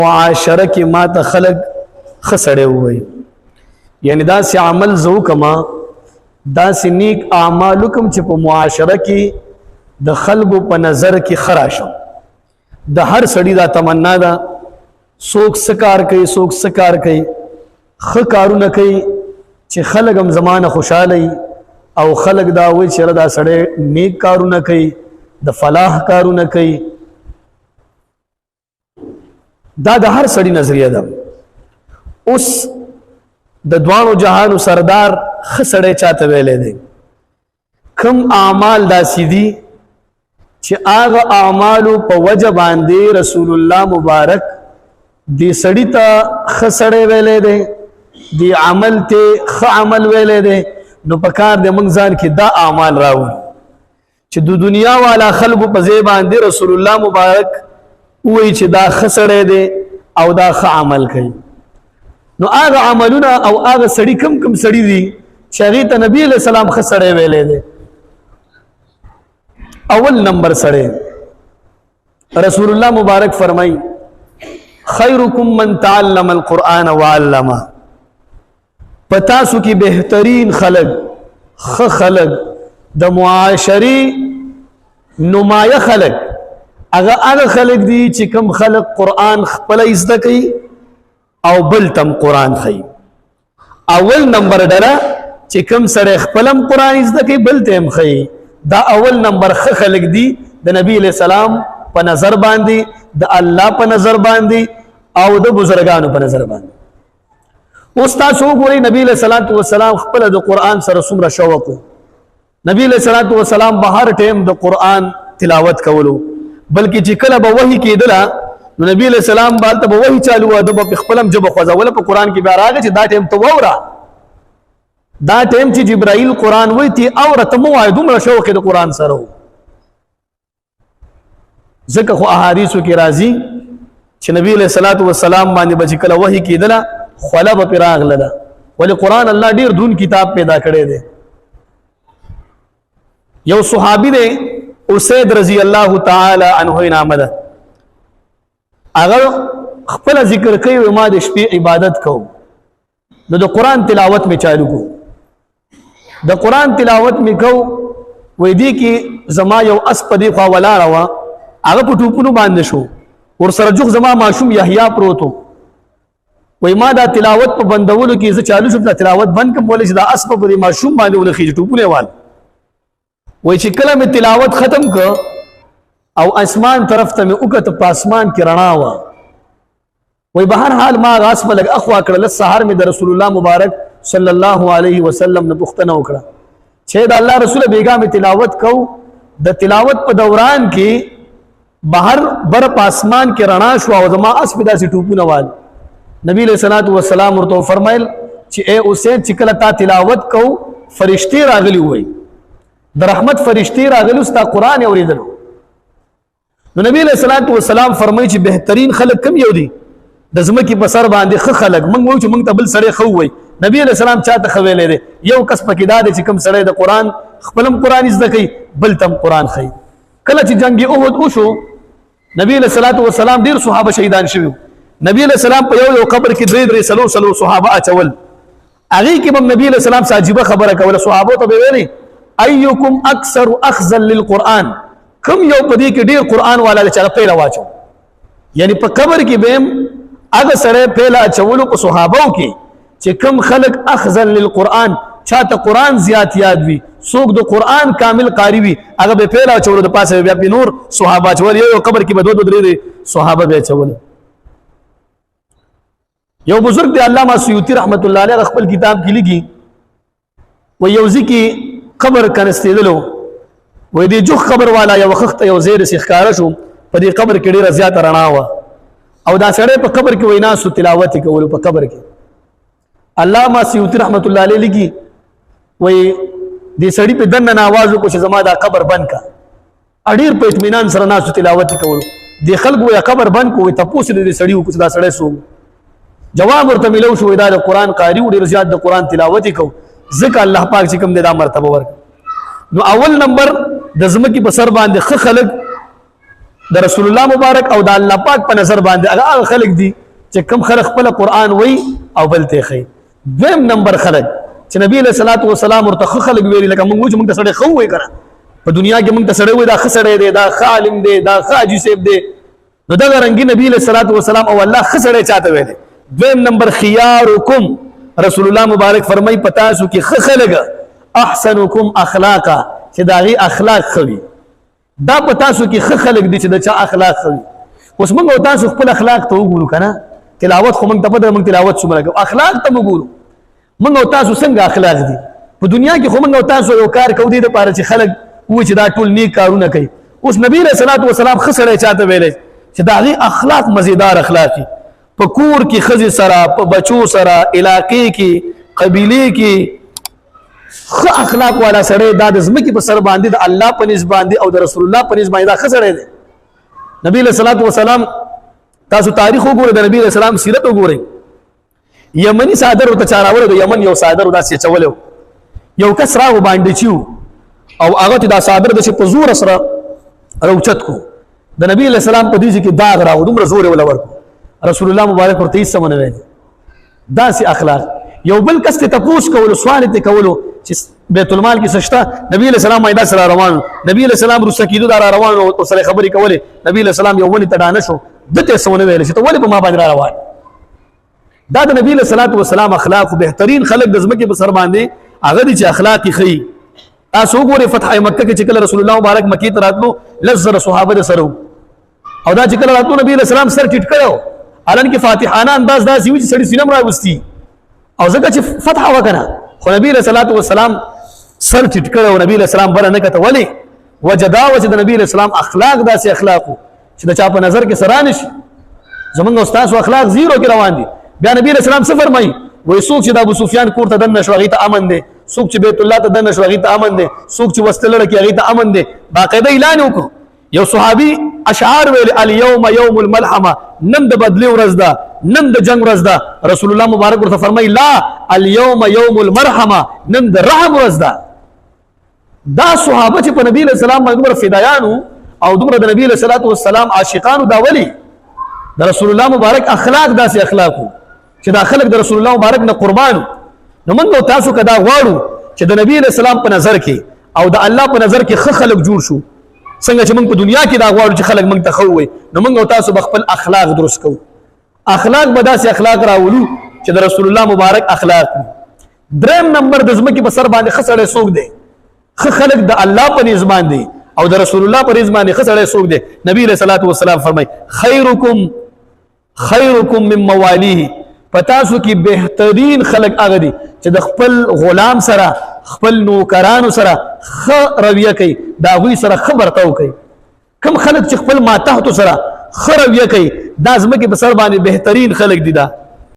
معاشره کې ما ته خلق خسړې وي، یعنی دا سي عمل زو کما دا سي نیک اعمال کوم چې په معاشره کې د خلقو په نظر کې خراشم. د هر سړی دا تمنا ده څوک سکار کوي څوک سکار کوي خ کارونه کوي چې خلق هم زمانه خوشاله او خلق دا وي چې دا سړی نیک کارونه کوي د فلاح کارونه کوي. دا د هر سړی نظریه ده. اوس د دوانو جهانو سردار خسړې چاته ویلې دي کم اعمال داسې دي چې هغه اعمالو په وجه باندې رسول الله مبارک دې سړی ته خسړې ویلې دي دی عمل ته خ عمل ویلې دي. نو پکار د موږ ځان کې دا اعمال راوړي چې د دنیا والا خلکو په ځای باندې رسول الله مبارک وایي چې دا خسړې دي او دا خ عمل کوي. نو هغه عملونه او هغه سړی کم سړی دي چې هغه ته نبی علیہ السلام خسړې ویلې دي. اول نمبر سړی رسول الله مبارک فرمای خیرکم من تعلم القرآن وعلمه، پتاسو کی بہترین خلق خلق د معاشری نمایه خلق هغه خلق دي چې کم خلق قرآن خپل زده کوي او بل تم قرآن خي. اول نمبر ډره چې کم سره خپلم قرآن زده کوي بل تم خي. دا اول نمبر خلق دي د نبی علیہ السلام په نظر باندې د الله په نظر باندې او د بزرګانو په نظر باندې. اوس تاسو وګورئ نبی علیہ الصلوۃ والسلام خپل د قرآن سره څومره شوق و. نبی علیہ الصلوۃ والسلام به هر ټیم د قرآن تلاوت کولو، بلکې چې کله به وحی کېدله نو نبی علیہ السلام بالته به وحی چالو و د په خپلم جبه خوځوله په قرآن کې بیا راغی چې دا ټیم ته ووره، دا ټیم چې جبرائیل قرآن وایي تی اوره ته مو وایي. دومره شوق د قرآن سره و. ځکه خو احادیثو کې راځي چې نبی علیہ الصلوۃ والسلام باندې به چې کله وحی کېدله خوله به پرې راغله، ولې قرآن الله ډېر دون کتاب پیدا کړی دی. یو صحابي دی اسید رضی الله تعالی عنه نامه ده، هغه خپل ذکر کوي ما د شپې عبادت کوم نو د قرآن تلاوت می چالو کو، د قرآن تلاوت می کو وې دی کې زما یو اس په دی خوا ولاړه وه، هغه په ټوپونو باندې شو، ورسره جوخ زما ماشوم یحیی پروتو. وای ما دا تلاوت په بندولو کې زه چالو شم دا تلاوت بند کوم، ولې چې دا اس په دې ماشوم باندې ولخي ټوپونه وال. وای چې کله مې تلاوت ختم ک او اسمان طرف ته مې وکړه په اسمان کې رڼا و. وای به هر حال ما غاس په لګ اخوا کړل سحر مې د رسول الله مبارک صلی الله علیه وسلم نه پوښتنه وکړه چې دا الله رسول بیګا مې تلاوت کو، د تلاوت په دوران کې بهر بر په اسمان کې رڼا شو او زما اس په داسې ټوپونه وال. نبی علیہ الصلوۃ والسلام ورته فرمایل چې اے اوسه چې کله تا تلاوت کو فرشتي راغلي وای، د رحمت فرشتي راغلي ستا قرآن اوریدلو. نو نبی علیہ الصلوۃ والسلام فرمایي چې بهترین خلق کم یو دي د زمکه په سر باندې خلق موږ وایو چې موږ ته بل سره خو وای. نبی علیہ السلام چاته خویلې دي یو کس پکې دا چې کم سره د قرآن خپلم قرآن زده کوي بل تم قرآن خي. کله چې جنگ احد وشو نبی علیہ الصلوۃ والسلام ډیر صحابه شهیدان شوي. نبی علیہ السلام په یو قبر کې درې سلو صحابه اچول، هغه کې هم نبی علیہ السلام عجیبه خبره کوله. صحابه ته ویلي ايکم اکثر اخذا للقرآن، کم یو په دې کې ډیر قرآن والا چې پیله واچو، یعنی په قبر کې به هغه سره پیله اچولو په صحابو کې چې کم خلق اخذا للقرآن چاته قرآن زیات یاد وي، څوک د قرآن کامل قاری وي هغه به پیله اچولو د پاسه بیا په نور صحابه اچول. یو قبر کې به دوه درې صحابه به اچول. یو بزرگ دی علامہ سیوطی رحمت الله علیه خپل کتاب کې لګي و یو ځکه قبر کنستېدلو و دې جو خبر والا یو وخت یو زیر سخکاره شو په دې قبر کې ډیره زیات رڼا و او دا سړی په قبر کې وینا سو تلاوت کول په قبر کې. علامہ سیوطی رحمت الله علیه لګي وې دې سړی په دنه आवाज وکړ چې زما دا قبر بند کا، اډیر په اطمینان سره ناسو تلاوت کول. دې خلکو یا قبر بند کوی تاسو دې سړی وکړ دا سړی سو جواب ورته ملو شو دا د قرآن قاری ډیر زیات د قرآن تلاوت کو، ځکه الله پاک چې کوم دې دا مرتبه ورک. نو اول نمبر د زمکه په سر باندې خلق د رسول الله مبارک او د الله پاک په نظر باندې هغه خلک دي چې کم خلک خپل قرآن وای او بل ته خي. دویم نمبر خلک چې نبی علیہ الصلوۃ والسلام ورته خلک ویلي لکه موږ چې موږ ته سړی خو وای کړه په دنیا کې موږ ته سړی وای دا خسړی دی دا عالم دی دا حاجی صاحب دی نو دا رنګي نبی علیہ الصلوۃ والسلام او الله خسړی چاته ویلي. دویم نمبر خيارکم رسول الله مبارک فرمای پتا سو کې خلک احسنکم اخلاقا چې داغي اخلاق خوي دا پتا سو کې خلک دي چې د چا اخلاق خوي. اوس موږ تاسو خپل اخلاق ته وګورو کنه تلاوت خو موږ ته پته موږ تلاوت څومره کوو اخلاق ته وګورو موږ تاسو څنګه اخلاق دي په دنیا کې خو موږ تاسو یو کار کوو دي د پاره چې خلک و چې دا ټول نیک کارونه کوي. اوس نبی رسول الله والسلام خسړی چاته ویلې چې داغي اخلاق مزیدار اخلاقي په کور کې خزي سره په بچو سره علاقې کې قبيله کې خ اخلاق والا سره د ځمکې په سر باندې د الله په نسبت باندې او د رسول الله په نسبت باندې دا خسړی دی. نبی صلی الله علیه وسلم تاسو تاریخ وګورئ د نبی رسول الله سیرت وګورئ. یمنی صادر او تچاراول د یمن یو صادر او داسې چولو یو کس راو باندې چیو او هغه دا صادر د په زور سره روچت کو د نبی صلی الله په دې کې داغ راو دومره زور ولا ورکو رسول الله مبارک ورته هیڅ سمونه ویل. داسې اخلاق یو بل کس ته تپوس کول سوال ته کولو چې بیت المال کې سشتا نبی علیہ السلام ایدا سره روان نبی علیہ السلام رسکیدو دار روان او سره خبرې کوله نبی علیہ السلام یو ونی تډانه شو دته سونه ویل چې ته ولې په ما باندې روان. دا د نبی علیہ السلام اخلاق بهترین خلق د زمکه په سر باندې هغه دي چې اخلاق خي. تاسو وګورئ فتح مکه کې چې کله رسول الله مبارک مکی ته راتلو لزر صحابه سره او دا چې کله راتلو نبی علیہ السلام سر ټیټ کړو الان کې فاتحانه انداز داسې وي چې سړی سینم راوستي او ځکه چې فتح وکړه خو نبی علیہ السلام سر ټیټ کړو نبی علیہ السلام بره نه کته ولی وجدا وجد نبی علیہ السلام اخلاق داسې اخلاق چې د چا په نظر کې سرانه شي. زمونږ استاد اخلاق زیرو کې روان دي. بیا نبی علیہ السلام څه فرمایي وای څوک چې د ابو سفیان کور ته دنه شو هغه ته امن دي څوک چې بیت الله ته دنه شو هغه ته امن دي څوک چې وستلړ کې هغه ته امن دي. باقاعده اعلان وکړو یو صحابي اشعار ویل اليوم يوم الملحمه نن د بدلی ورځ ده نن د جنگ ورځ ده. رسول الله مبارک ورته فرمایي لا اليوم يوم المرحمه نن د رحم ورځ ده. دا صحابه چې په نبی له سلام باندې فدایانو او دومره د نبی له والسلام عاشقانو دا ولی د رسول الله مبارک اخلاق داسې اخلاقو چې دا خلق د رسول الله مبارک نه قربانو. نو موږ تاسو کدا غواړو چې د نبی له سلام په نظر کې او د الله په نظر کې خلق جوړ شو څنګه چې موږ په دنیا کې دا غواړو چې خلک موږ ته خو وي نو موږ تاسو خپل اخلاق درست کوو. اخلاق به داسې اخلاق راولو چې د رسول الله مبارک اخلاق. دریم نمبر د ځمکې په سر باندې خسړې څوک دی خلک د الله په نسبت باندې او د رسول الله په نسبت باندې خسړې څوک دی. نبی صلی الله علیه وسلم فرمای خیرکم من موالیه پتاسو کې بهترین خلق هغه دي چې د خپل غلام سره خپل نوکرانو سره خ رویه کوي دا غوي سره خبرتاو کوي. کم خلق چې خپل ماتحت سره خ رویه کوي دا زمکه په سر باندې بهترین خلق دي. دا